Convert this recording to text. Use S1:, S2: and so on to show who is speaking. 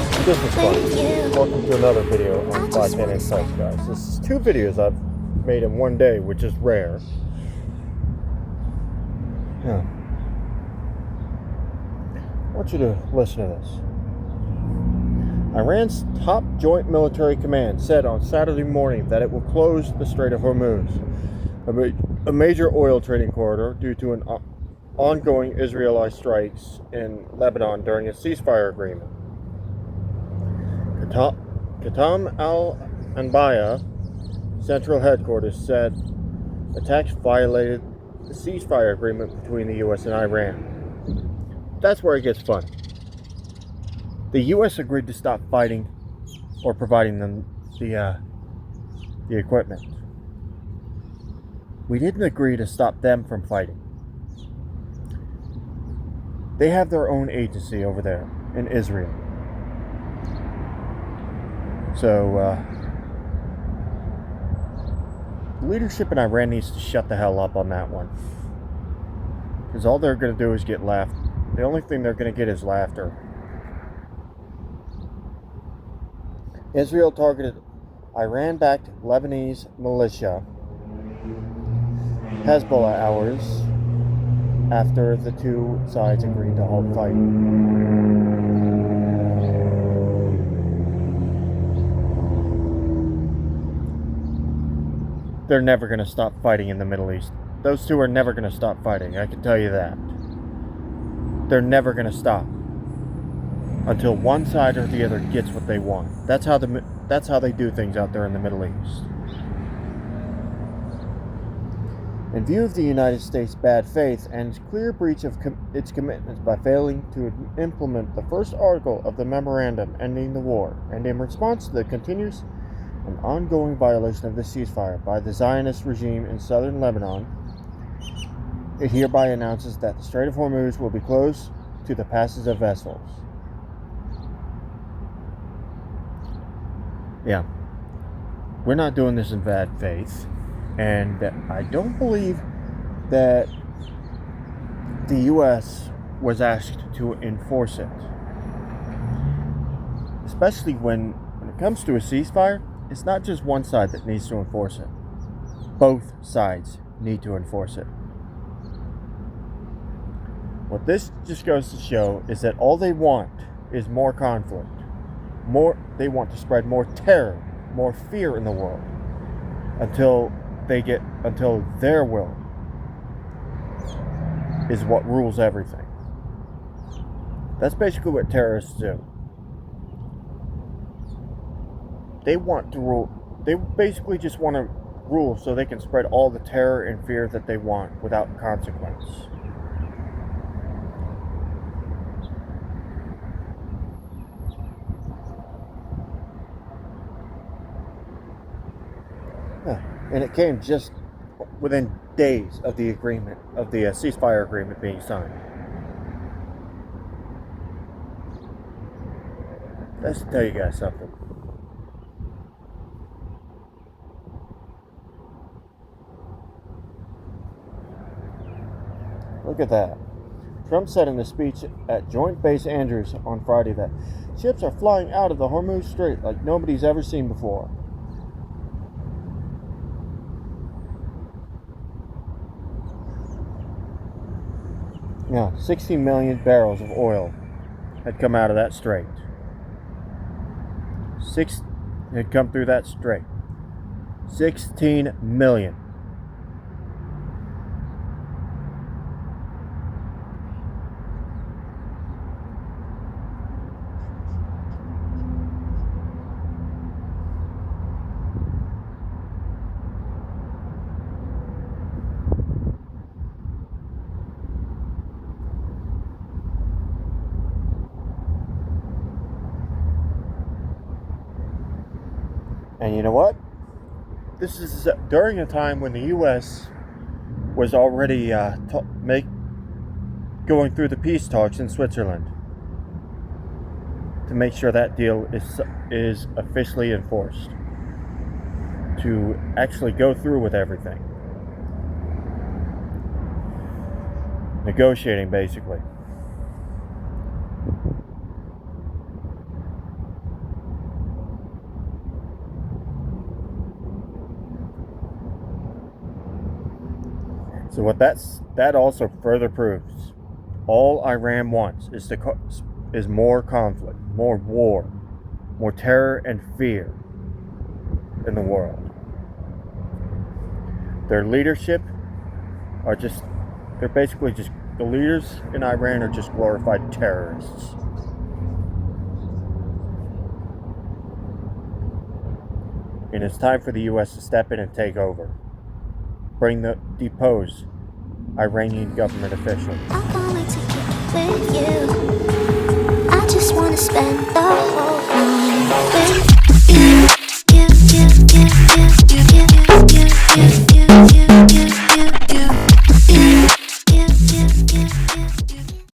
S1: This is fun. Welcome to another video on 510 Insults, guys. This is two videos I've made in one day, which is rare. Yeah. I want you to listen to this. Iran's top joint military command said on Saturday morning that it will close the Strait of Hormuz, a major oil trading corridor, due to an ongoing Israeli strikes in Lebanon during a ceasefire agreement. Qatam al-Anbiya Central Headquarters said attacks violated the ceasefire agreement between the U.S. and Iran. That's where it gets fun. The U.S. agreed to stop fighting or providing them the equipment. We didn't agree to stop them from fighting. They have their own agency over there in Israel. So, leadership in Iran needs to shut the hell up on that one. Because all they're going to do is get laughed. The only thing they're going to get is laughter. Israel targeted Iran-backed Lebanese militia Hezbollah hours after the two sides agreed to halt fighting. They're never going to stop fighting in the Middle East. Those two are never going to stop fighting, I can tell you that. They're never going to stop until one side or the other gets what they want. That's how they do things out there in the Middle East. In view of the United States' bad faith and its clear breach of its commitments by failing to implement the first article of the memorandum ending the war, and in response to the continuous and ongoing violation of the ceasefire by the Zionist regime in southern Lebanon, it hereby announces that the Strait of Hormuz will be closed to the passage of vessels. Yeah, we're not doing this in bad faith, and I don't believe that the U.S. was asked to enforce it. Especially when it comes to a ceasefire, it's not just one side that needs to enforce it. Both sides need to enforce it. What this just goes to show is that all they want is more conflict. They want to spread more terror, more fear in the world until their will is what rules everything. That's basically what terrorists do. They want to rule. They basically just want to rule so they can spread all the terror and fear that they want without consequence. And it came just within days of the agreement, of the ceasefire agreement being signed. Let's tell you guys something. Look at that. Trump said in a speech at Joint Base Andrews on Friday that ships are flying out of the Hormuz Strait like nobody's ever seen before. Now, 16 million barrels of oil had come out of that strait. Had come through that strait. 16 million. And you know what? This is during a time when the U.S. was already going through the peace talks in Switzerland to make sure that deal is officially enforced, to actually go through with everything. Negotiating, basically. So what that also further proves, all Iran wants is more conflict, more war, more terror and fear in the world. Their leadership they're basically just, the leaders in Iran are just glorified terrorists. And it's time for the U.S. to step in and take over. Depose Iranian government officials.
S2: I can't wait to get with you. I just wanna spend the whole